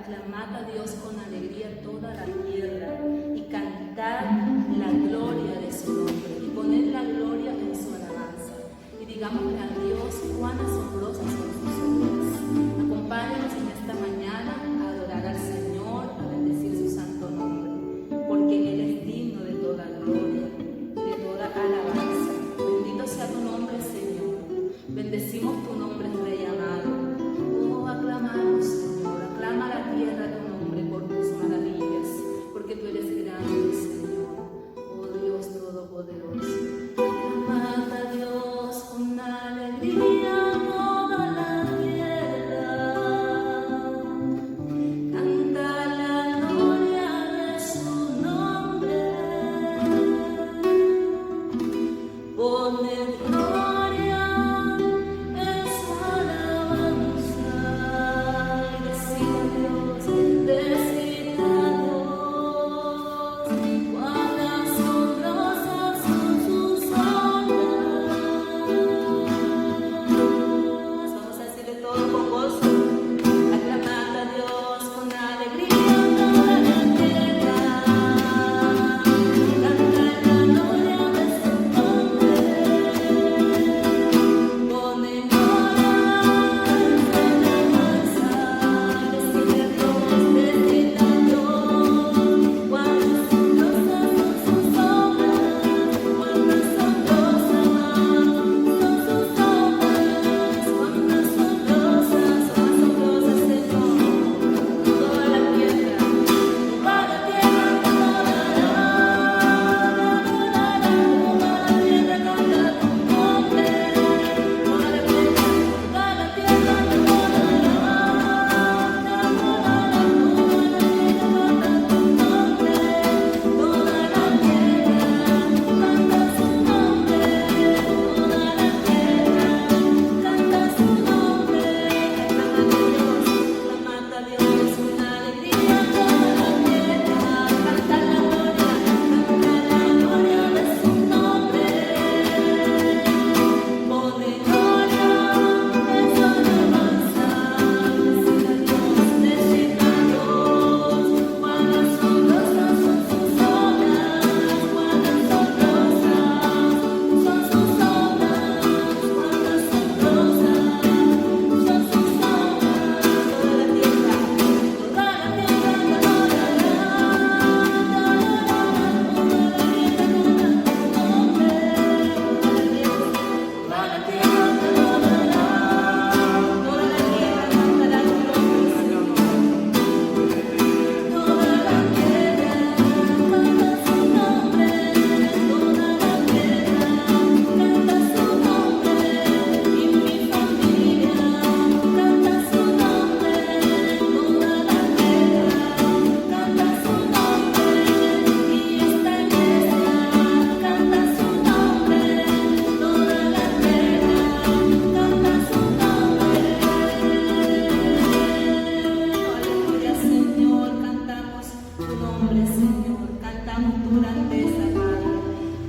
aclamad a Dios con alegría toda la tierra y cantad la gloria de su nombre y poned la gloria en su alabanza y digámosle a Dios cuán asombrosas son sus obras. Acompáñanos en esta mañana a adorar al Señor, a bendecir su santo nombre, porque Él es digno de toda gloria y de toda alabanza. Bendito sea tu nombre, Señor. Bendecimos tu nombre, Rey amado. Oh, aclamamos, Señor. Aclama a la tierra tu nombre por tus maravillas, porque tú eres grande, Señor. Oh Dios Todopoderoso. Aclamad a Dios con alegría toda la tierra. Canta la gloria de su nombre. Poned gloria en su alabanza. Y decid a Dios, decid a Dios, cuán asombrosas son sus obras. Vamos a decirle todo con gozo. Aclamad a Dios con alegría toda la tierra. Canta la gloria de su nombre. Pone gloria en su alabanza. Decid a Dios, cuán asombrosas son sus obras, cuán asombrosas son sus obras, cuán asombrosas, Señor. Toda la tierra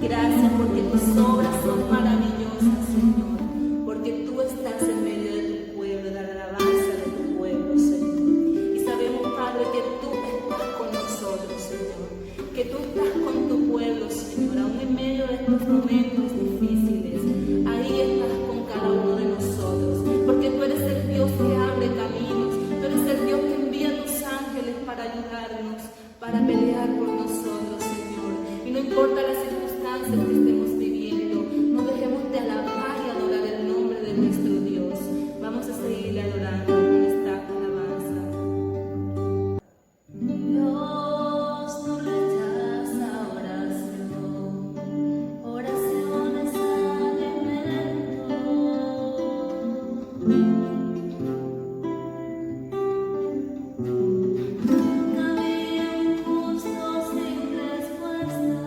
gracias porque tus obras son maravillosas, Señor, porque tú estás en medio de tu pueblo, de la alabanza de tu pueblo, Señor. Y sabemos, Padre, que tú estás con nosotros, Señor, que tú estás con tu pueblo, Señor, aún en medio de estos momentos difíciles. Ahí estás con cada uno de nosotros, porque tú eres el Dios que abre caminos, tú eres el Dios que envía a tus ángeles para ayudarnos, para pelear por nosotros, Señor. Y no importa las circunstancias que estemos viviendo, no dejemos de alabar y adorar el nombre de nuestro Dios. Vamos a seguirle adorando con esta alabanza. Dios no rechaza oración, oración es alimento. Nunca vi un justo sin respuesta.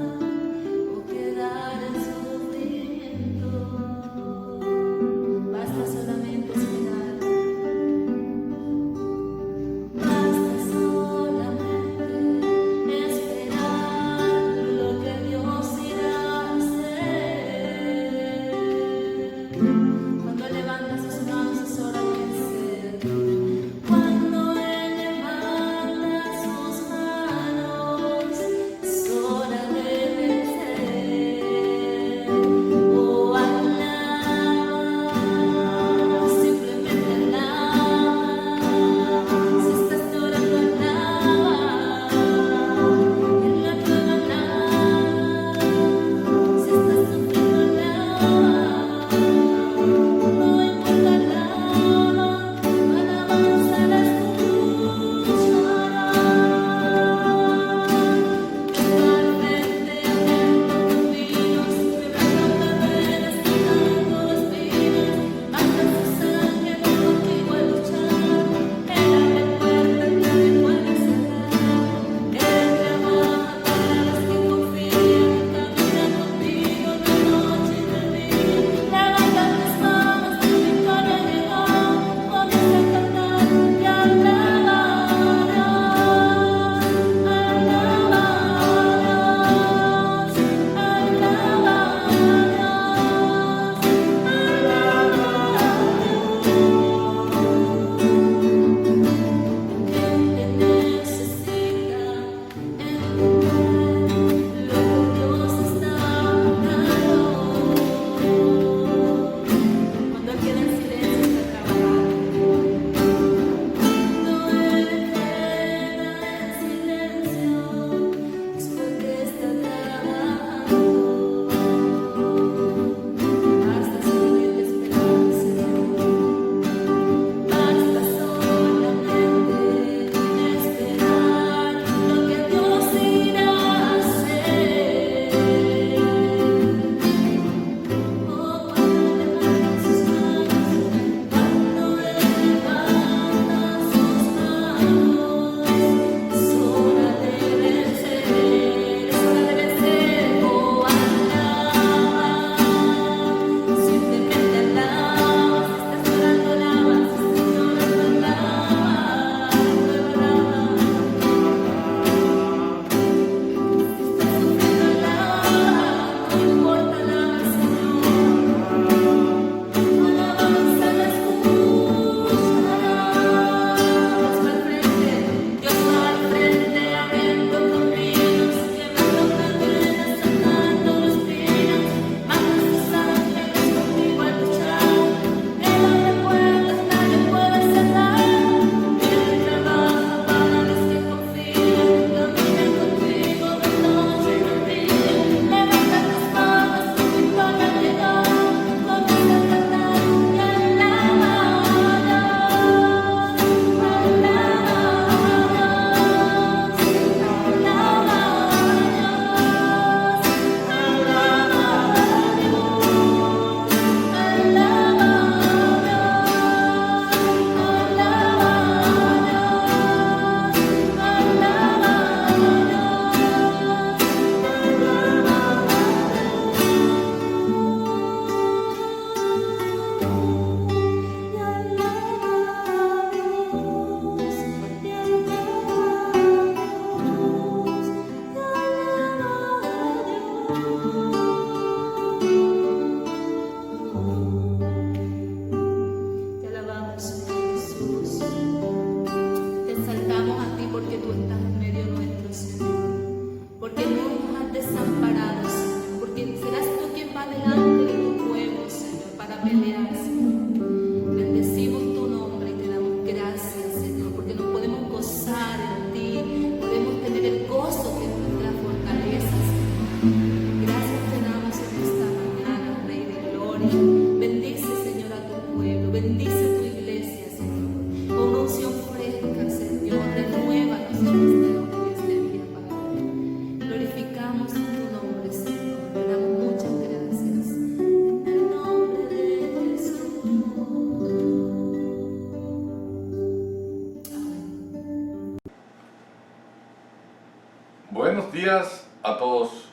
Buenos días a todos.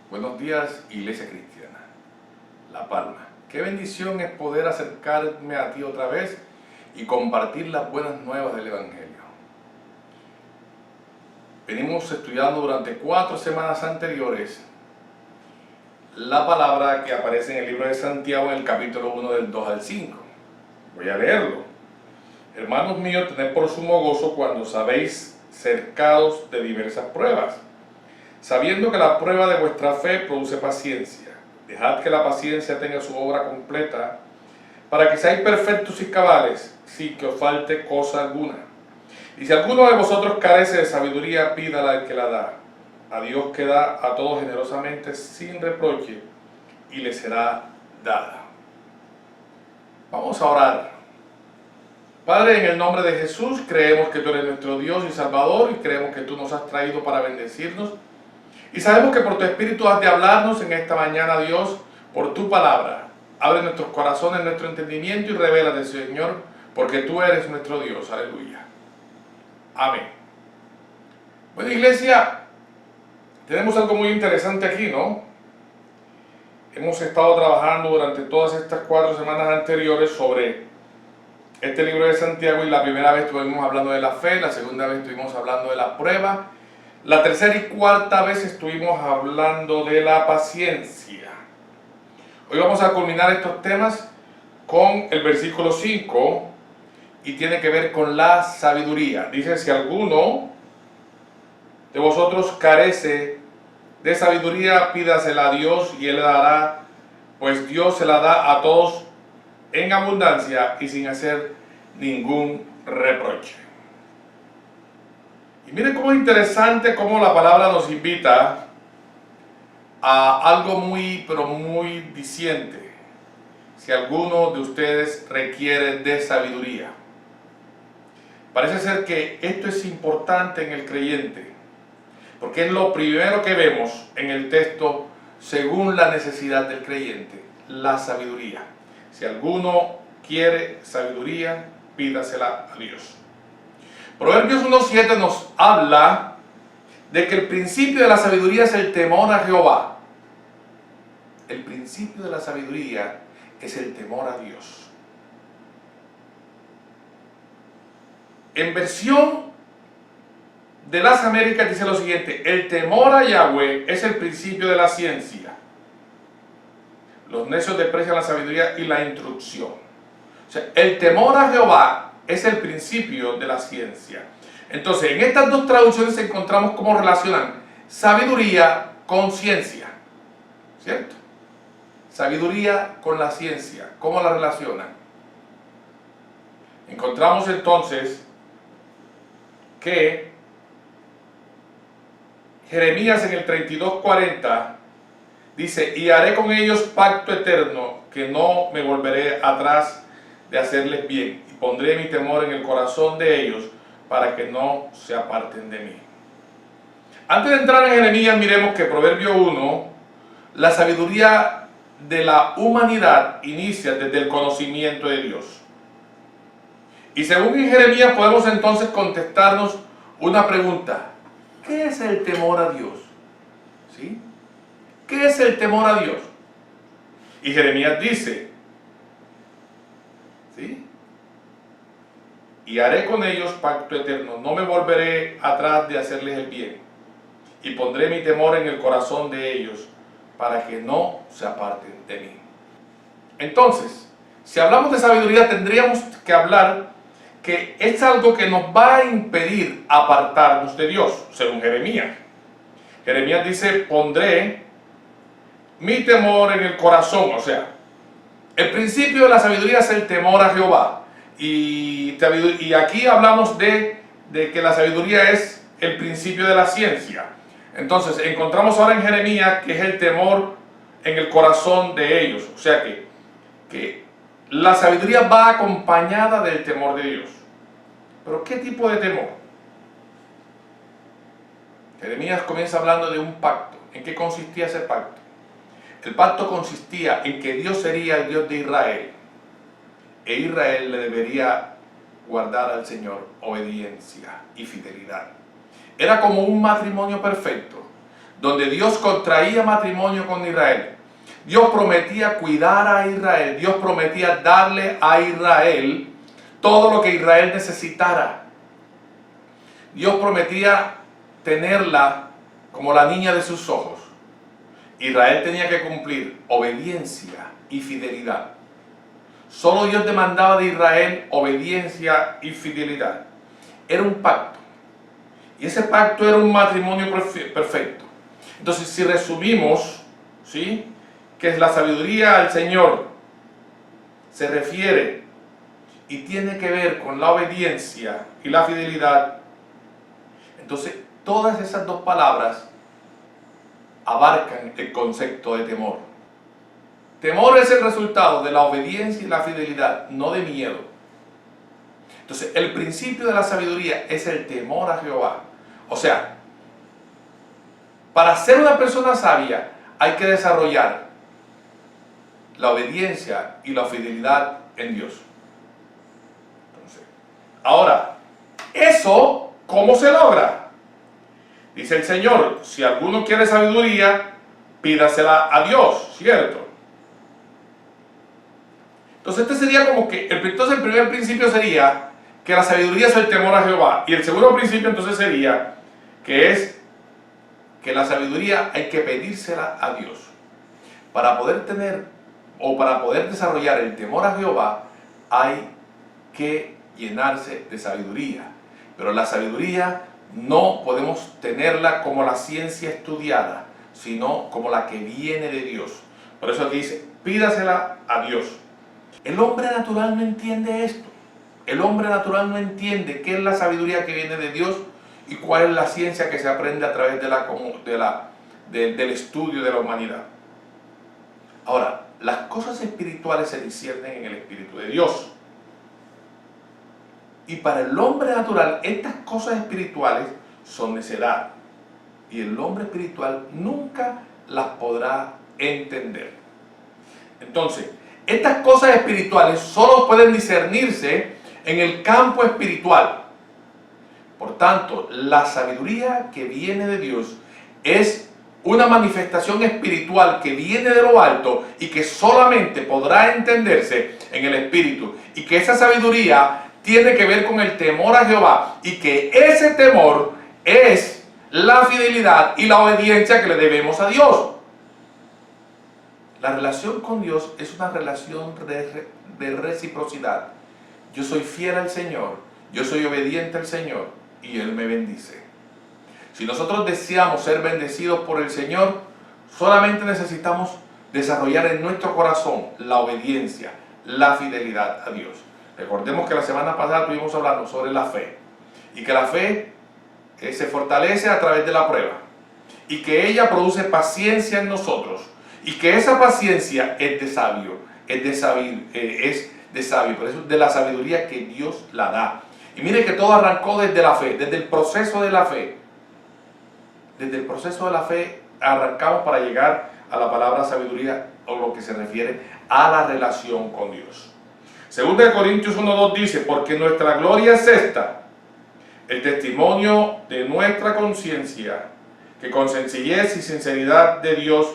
Buenos días, Iglesia Cristiana La Palma. Qué bendición es poder acercarme a ti otra vez y compartir las buenas nuevas del Evangelio. Venimos estudiando durante 4 semanas anteriores la palabra que aparece en el libro de Santiago en el capítulo 1 del 2 al 5. Voy a leerlo. Hermanos míos, tened por sumo gozo cuando sabéis cercados de diversas pruebas, sabiendo que la prueba de vuestra fe produce paciencia. Dejad que la paciencia tenga su obra completa, para que seáis perfectos y cabales, sin que os falte cosa alguna. Y si alguno de vosotros carece de sabiduría, pídala al que la da, a Dios que da a todos generosamente, sin reproche, y le será dada. Vamos a orar. Padre, en el nombre de Jesús, creemos que tú eres nuestro Dios y Salvador, y creemos que tú nos has traído para bendecirnos. Y sabemos que por tu Espíritu has de hablarnos en esta mañana, Dios, por tu palabra. Abre nuestros corazones, nuestro entendimiento y revélate, Señor, porque tú eres nuestro Dios. Aleluya. Amén. Bueno, iglesia, tenemos algo muy interesante aquí, ¿no? Hemos estado trabajando durante todas estas 4 semanas anteriores sobre este libro de Santiago, y la primera vez estuvimos hablando de la fe, la segunda vez estuvimos hablando de la prueba, la tercera y cuarta vez estuvimos hablando de la paciencia. Hoy vamos a culminar estos temas con el versículo 5 y tiene que ver con la sabiduría. Dice: si alguno de vosotros carece de sabiduría, pídasela a Dios y Él le dará, pues Dios se la da a todos en abundancia y sin hacer ningún reproche. Y miren cómo es interesante cómo la palabra nos invita a algo muy, pero muy diciente. Si alguno de ustedes requiere de sabiduría. Parece ser que esto es importante en el creyente, porque es lo primero que vemos en el texto según la necesidad del creyente, la sabiduría. Si alguno quiere sabiduría, pídasela a Dios. Proverbios 1:7 nos habla de que el principio de la sabiduría es el temor a Jehová. El principio de la sabiduría es el temor a Dios. En versión de las Américas dice lo siguiente: el temor a Yahweh es el principio de la ciencia. Los necios desprecian la sabiduría y la instrucción. O sea, el temor a Jehová es el principio de la ciencia. Entonces, en estas dos traducciones encontramos cómo relacionan sabiduría con ciencia. ¿Cierto? Sabiduría con la ciencia. ¿Cómo la relacionan? Encontramos entonces que Jeremías en el 32:40 dice: y haré con ellos pacto eterno, que no me volveré atrás de hacerles bien, y pondré mi temor en el corazón de ellos, para que no se aparten de mí. Antes de entrar en Jeremías, miremos que Proverbio 1, la sabiduría de la humanidad inicia desde el conocimiento de Dios. Y según en Jeremías podemos entonces contestarnos una pregunta: ¿qué es el temor a Dios? ¿Sí? ¿Qué es el temor a Dios? Y Jeremías dice, ¿sí? Y haré con ellos pacto eterno, no me volveré atrás de hacerles el bien, y pondré mi temor en el corazón de ellos, para que no se aparten de mí. Entonces, si hablamos de sabiduría, tendríamos que hablar que es algo que nos va a impedir apartarnos de Dios, según Jeremías. Jeremías dice: pondré mi temor en el corazón. O sea, el principio de la sabiduría es el temor a Jehová. Y aquí hablamos de que la sabiduría es el principio de la ciencia. Entonces, encontramos ahora en Jeremías que es el temor en el corazón de ellos. O sea que la sabiduría va acompañada del temor de Dios. ¿Pero qué tipo de temor? Jeremías comienza hablando de un pacto. ¿En qué consistía ese pacto? El pacto consistía en que Dios sería el Dios de Israel, e Israel le debería guardar al Señor obediencia y fidelidad. era como un matrimonio perfecto, donde Dios contraía matrimonio con Israel. Dios prometía cuidar a Israel, Dios prometía darle a Israel todo lo que Israel necesitara. Dios prometía tenerla como la niña de sus ojos. Israel tenía que cumplir obediencia y fidelidad. Solo Dios demandaba de Israel obediencia y fidelidad. Era un pacto. Y ese pacto era un matrimonio perfecto. Entonces, si resumimos, ¿sí?, que la sabiduría al Señor se refiere y tiene que ver con la obediencia y la fidelidad, entonces todas esas dos palabras abarcan el concepto de temor. Temor es el resultado de la obediencia y la fidelidad, no de miedo. Entonces, el principio de la sabiduría es el temor a Jehová. O sea, para ser una persona sabia hay que desarrollar la obediencia y la fidelidad en Dios. Entonces, ahora, ¿eso cómo se logra? Dice el Señor, si alguno quiere sabiduría, pídasela a Dios, ¿cierto? Entonces este sería como que, entonces el primer principio sería que la sabiduría es el temor a Jehová. Y el segundo principio entonces sería que es que la sabiduría hay que pedírsela a Dios. Para poder tener o para poder desarrollar el temor a Jehová hay que llenarse de sabiduría. Pero la sabiduría no podemos tenerla como la ciencia estudiada, sino como la que viene de Dios. Por eso aquí dice, pídasela a Dios. El hombre natural no entiende esto. El hombre natural no entiende qué es la sabiduría que viene de Dios y cuál es la ciencia que se aprende a través del estudio de la humanidad. Ahora, las cosas espirituales se disciernen en el Espíritu de Dios. Y para el hombre natural, estas cosas espirituales son necedad. Y el hombre espiritual nunca las podrá entender. Entonces, estas cosas espirituales solo pueden discernirse en el campo espiritual. Por tanto, la sabiduría que viene de Dios es una manifestación espiritual que viene de lo alto y que solamente podrá entenderse en el Espíritu. Y que esa sabiduría tiene que ver con el temor a Jehová y que ese temor es la fidelidad y la obediencia que le debemos a Dios. La relación con Dios es una relación de reciprocidad. Yo soy fiel al Señor, yo soy obediente al Señor y Él me bendice. Si nosotros deseamos ser bendecidos por el Señor, solamente necesitamos desarrollar en nuestro corazón la obediencia, la fidelidad a Dios. Recordemos que la semana pasada estuvimos hablando sobre la fe y que la fe se fortalece a través de la prueba y que ella produce paciencia en nosotros y que esa paciencia es de sabio, es de sabio, por eso es de la sabiduría que Dios la da. Y mire que todo arrancó desde la fe, desde el proceso de la fe. Desde el proceso de la fe arrancamos para llegar a la palabra sabiduría o lo que se refiere a la relación con Dios. Segunda de Corintios 1:2 dice, porque nuestra gloria es esta, el testimonio de nuestra conciencia, que con sencillez y sinceridad de Dios,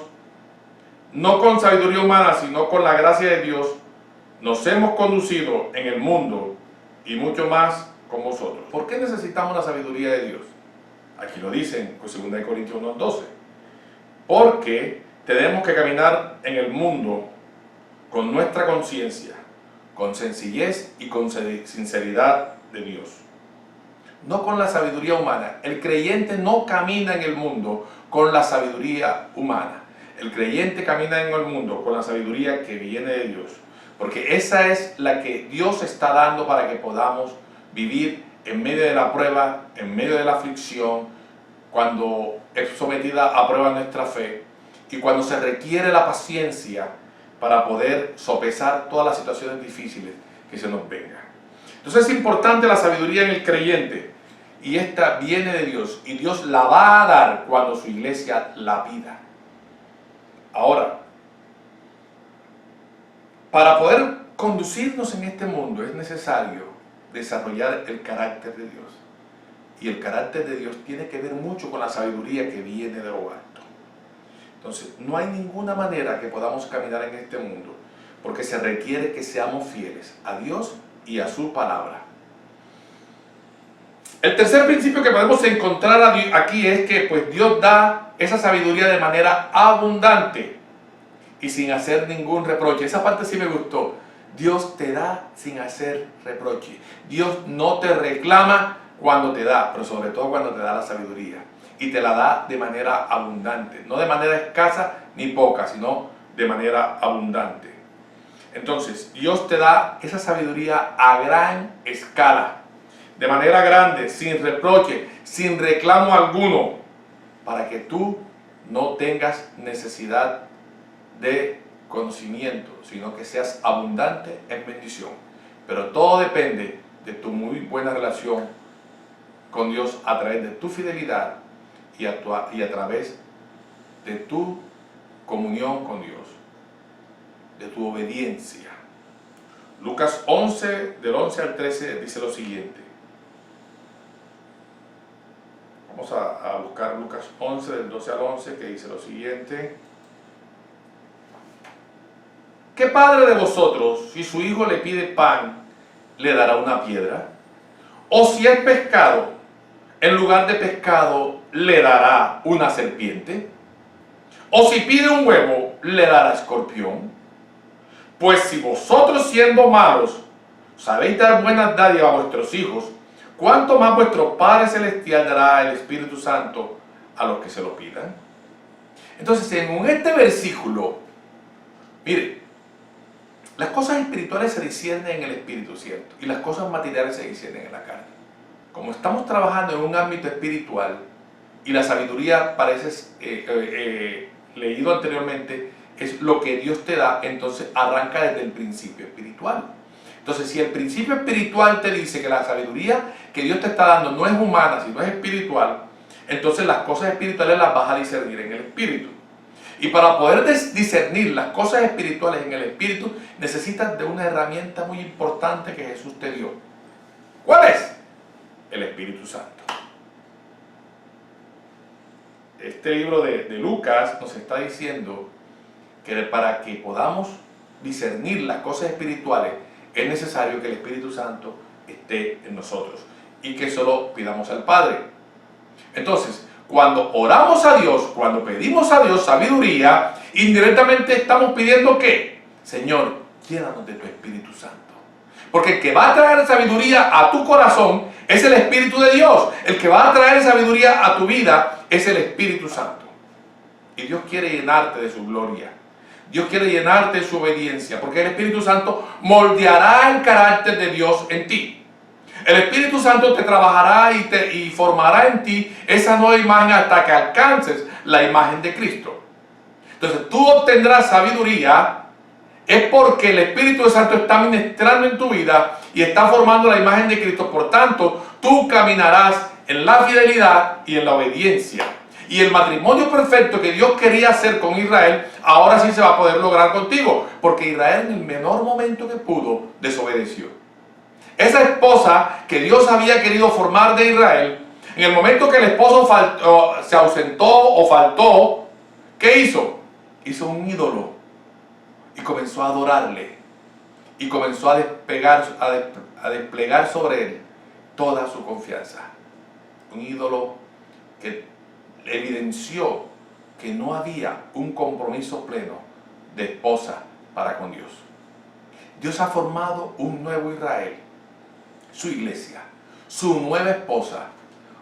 no con sabiduría humana, sino con la gracia de Dios, nos hemos conducido en el mundo y mucho más con vosotros. ¿Por qué necesitamos la sabiduría de Dios? Aquí lo dicen, pues 2 Corintios 1:12. Porque tenemos que caminar en el mundo con nuestra conciencia, con sencillez y con sinceridad de Dios. No con la sabiduría humana. El creyente no camina en el mundo con la sabiduría humana. El creyente camina en el mundo con la sabiduría que viene de Dios. Porque esa es la que Dios está dando para que podamos vivir en medio de la prueba, en medio de la aflicción, cuando es sometida a prueba nuestra fe y cuando se requiere la paciencia para poder sopesar todas las situaciones difíciles que se nos vengan. Entonces es importante la sabiduría en el creyente y esta viene de Dios y Dios la va a dar cuando su iglesia la pida. Ahora, para poder conducirnos en este mundo es necesario desarrollar el carácter de Dios. Y el carácter de Dios tiene que ver mucho con la sabiduría que viene de lo alto. Entonces, no hay ninguna manera que podamos caminar en este mundo, porque se requiere que seamos fieles a Dios y a su palabra. El tercer principio que podemos encontrar aquí es que pues Dios da esa sabiduría de manera abundante y sin hacer ningún reproche. Esa parte sí me gustó. Dios te da sin hacer reproche. Dios no te reclama cuando te da, pero sobre todo cuando te da la sabiduría. Y te la da de manera abundante, no de manera escasa ni poca, sino de manera abundante. Entonces, Dios te da esa sabiduría a gran escala, de manera grande, sin reproche, sin reclamo alguno, para que tú no tengas necesidad de conocimiento, sino que seas abundante en bendición. Pero todo depende de tu muy buena relación con Dios a través de tu fidelidad y a través de tu comunión con Dios, de tu obediencia. Lucas 11, del 11 al 13, dice lo siguiente. Vamos a buscar Lucas 11, del 12 al 11, que dice lo siguiente. ¿Qué padre de vosotros, si su hijo le pide pan, le dará una piedra? ¿O si es pescado, en lugar de pescado, le dará una serpiente? ¿O si pide un huevo, le dará escorpión? Pues si vosotros, siendo malos, sabéis dar buenas dádivas a vuestros hijos, ¿cuánto más vuestro Padre Celestial dará el Espíritu Santo a los que se lo pidan? Entonces, en este versículo, mire, las cosas espirituales se disciernen en el Espíritu, ¿cierto? Y las cosas materiales se disciernen en la carne. Como estamos trabajando en un ámbito espiritual, y la sabiduría, parece leído anteriormente, es lo que Dios te da, entonces arranca desde el principio espiritual. Entonces, si el principio espiritual te dice que la sabiduría que Dios te está dando no es humana, sino es espiritual, entonces las cosas espirituales las vas a discernir en el espíritu. Y para poder discernir las cosas espirituales en el espíritu, necesitas de una herramienta muy importante que Jesús te dio. ¿Cuál es? El Espíritu Santo. Este libro de Lucas nos está diciendo que para que podamos discernir las cosas espirituales es necesario que el Espíritu Santo esté en nosotros y que solo pidamos al Padre. Entonces, cuando oramos a Dios, cuando pedimos a Dios sabiduría, indirectamente estamos pidiendo ¿qué? Señor, llénanos de tu Espíritu Santo. Porque el que va a traer sabiduría a tu corazón es el Espíritu de Dios. El que va a traer sabiduría a tu vida es el Espíritu Santo. Y Dios quiere llenarte de su gloria. Dios quiere llenarte de su obediencia. Porque el Espíritu Santo moldeará el carácter de Dios en ti. El Espíritu Santo te trabajará y formará en ti esa nueva imagen hasta que alcances la imagen de Cristo. Entonces tú obtendrás sabiduría. Es porque el Espíritu Santo está ministrando en tu vida y está formando la imagen de Cristo. Por tanto, tú caminarás en la fidelidad y en la obediencia. Y el matrimonio perfecto que Dios quería hacer con Israel, ahora sí se va a poder lograr contigo. Porque Israel en el menor momento que pudo, desobedeció. Esa esposa que Dios había querido formar de Israel, en el momento que el esposo se ausentó o faltó, ¿qué hizo? Hizo un ídolo. Y comenzó a adorarle. Y comenzó a desplegar sobre él toda su confianza. Un ídolo que evidenció que no había un compromiso pleno de esposa para con Dios. Dios ha formado un nuevo Israel. Su iglesia. Su nueva esposa.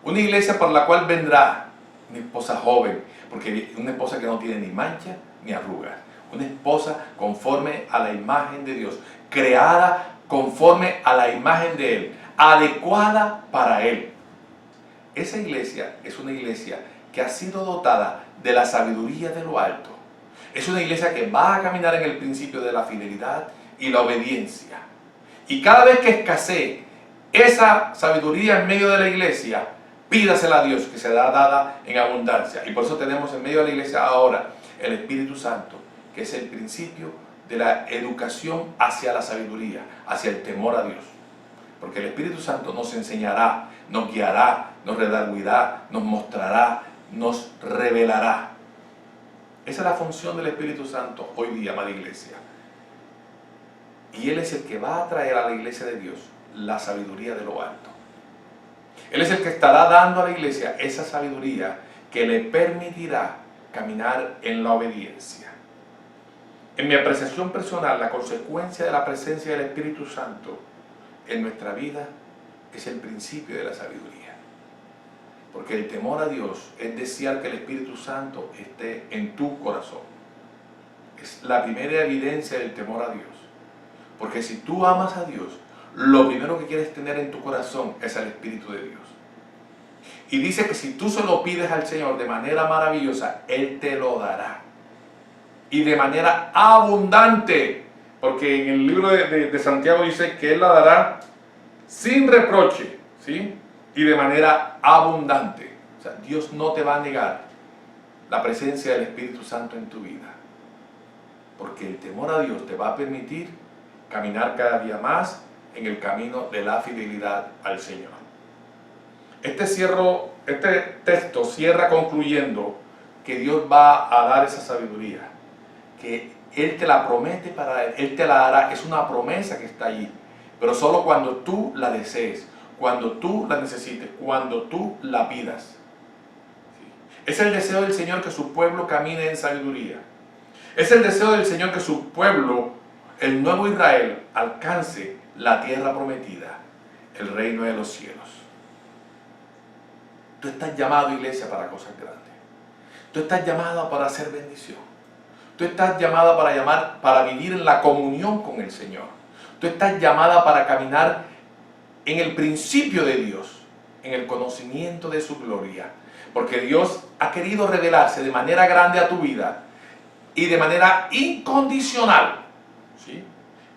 Una iglesia por la cual vendrá una esposa joven. Porque una esposa que no tiene ni mancha ni arrugas. Una esposa conforme a la imagen de Dios, creada conforme a la imagen de Él, adecuada para Él. Esa iglesia es una iglesia que ha sido dotada de la sabiduría de lo alto. Es una iglesia que va a caminar en el principio de la fidelidad y la obediencia. Y cada vez que escasee esa sabiduría en medio de la iglesia, pídasela a Dios que será dada en abundancia. Y por eso tenemos en medio de la iglesia ahora el Espíritu Santo, que es el principio de la educación hacia la sabiduría, hacia el temor a Dios. Porque el Espíritu Santo nos enseñará, nos guiará, nos redarguirá, nos mostrará, nos revelará. Esa es la función del Espíritu Santo hoy día, amada iglesia. Y Él es el que va a traer a la iglesia de Dios la sabiduría de lo alto. Él es el que estará dando a la iglesia esa sabiduría que le permitirá caminar en la obediencia. En mi apreciación personal, la consecuencia de la presencia del Espíritu Santo en nuestra vida es el principio de la sabiduría. Porque el temor a Dios es desear que el Espíritu Santo esté en tu corazón. Es la primera evidencia del temor a Dios. Porque si tú amas a Dios, lo primero que quieres tener en tu corazón es el Espíritu de Dios. Y dice que si tú se lo pides al Señor de manera maravillosa, Él te lo dará. Y de manera abundante. Porque en el libro de Santiago dice que Él la dará sin reproche, ¿sí? Y de manera abundante. O sea, Dios no te va a negar la presencia del Espíritu Santo en tu vida. Porque el temor a Dios te va a permitir caminar cada día más en el camino de la fidelidad al Señor. Este texto cierra concluyendo que Dios va a dar esa sabiduría, que Él te la promete Él te la dará, es una promesa que está allí, pero solo cuando tú la desees, cuando tú la necesites, cuando tú la pidas. Es el deseo del Señor que su pueblo camine en sabiduría. Es el deseo del Señor que su pueblo, el nuevo Israel, alcance la tierra prometida, el reino de los cielos. Tú estás llamado, iglesia, para cosas grandes. Tú estás llamado para hacer bendición. Tú estás llamada para vivir en la comunión con el Señor. Tú estás llamada para caminar en el principio de Dios, en el conocimiento de su gloria. Porque Dios ha querido revelarse de manera grande a tu vida y de manera incondicional. ¿Sí?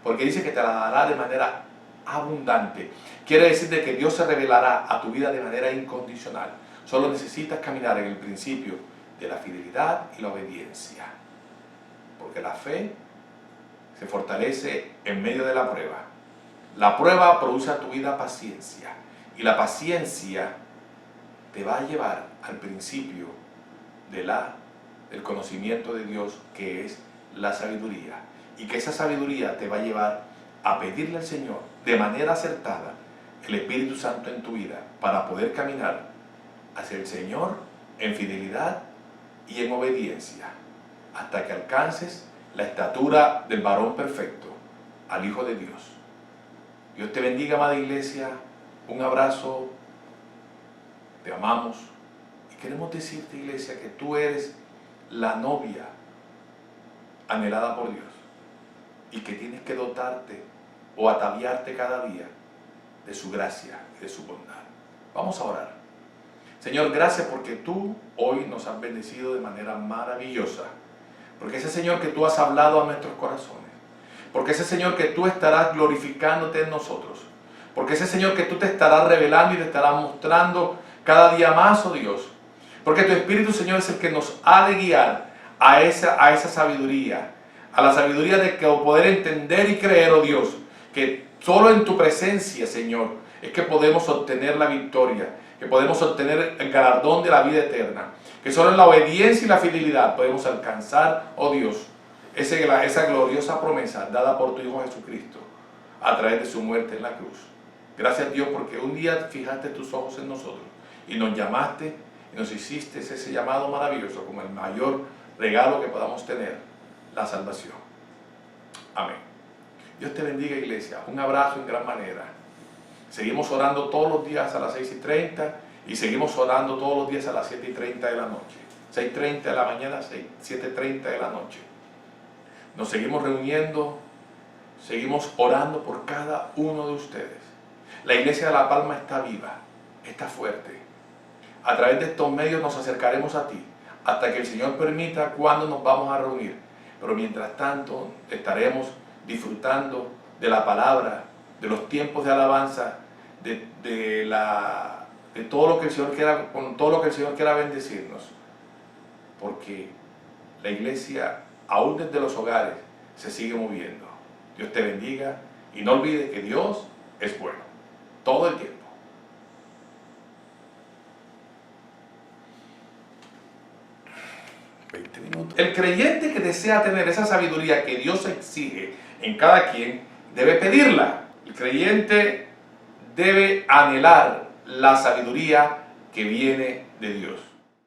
Porque dice que te la dará de manera abundante. Quiere decir de que Dios se revelará a tu vida de manera incondicional. Solo necesitas caminar en el principio de la fidelidad y la obediencia. Porque la fe se fortalece en medio de la prueba. La prueba produce a tu vida paciencia. Y la paciencia te va a llevar al principio del conocimiento de Dios, que es la sabiduría. Y que esa sabiduría te va a llevar a pedirle al Señor de manera acertada el Espíritu Santo en tu vida para poder caminar hacia el Señor en fidelidad y en obediencia hasta que alcances la estatura del varón perfecto, al Hijo de Dios. Dios te bendiga, amada iglesia. Un abrazo. Te amamos y queremos decirte, iglesia, que tú eres la novia anhelada por Dios y que tienes que dotarte o ataviarte cada día de su gracia y de su bondad. Vamos a orar. Señor, gracias porque tú hoy nos has bendecido de manera maravillosa. Porque ese Señor que tú has hablado a nuestros corazones. Porque ese Señor que tú estarás glorificándote en nosotros. Porque ese Señor que tú te estarás revelando y te estarás mostrando cada día más, oh Dios. Porque tu Espíritu, Señor, es el que nos ha de guiar a esa sabiduría. A la sabiduría de poder entender y creer, oh Dios, que solo en tu presencia, Señor, es que podemos obtener la victoria, que podemos obtener el galardón de la vida eterna, que solo en la obediencia y la fidelidad podemos alcanzar, oh Dios, esa gloriosa promesa dada por tu Hijo Jesucristo a través de su muerte en la cruz. Gracias, Dios, porque un día fijaste tus ojos en nosotros y nos llamaste y nos hiciste ese llamado maravilloso como el mayor regalo que podamos tener, la salvación. Amén. Dios te bendiga, iglesia. Un abrazo en gran manera. Seguimos orando todos los días a las 6:30 y seguimos orando todos los días a las 7:30 de la noche. 6:30 de la mañana, 7:30 de la noche. Nos seguimos reuniendo, seguimos orando por cada uno de ustedes. La iglesia de La Palma está viva, está fuerte. A través de estos medios nos acercaremos a ti hasta que el Señor permita cuándo nos vamos a reunir. Pero mientras tanto estaremos disfrutando de la palabra, de los tiempos de alabanza, de todo lo que el Señor quiera, con todo lo que el Señor quiera bendecirnos. Porque la iglesia, aún desde los hogares, se sigue moviendo. Dios te bendiga y no olvides que Dios es bueno todo el tiempo. 20 minutos. El creyente que desea tener esa sabiduría que Dios exige en cada quien, debe pedirla. El creyente debe anhelar la sabiduría que viene de Dios.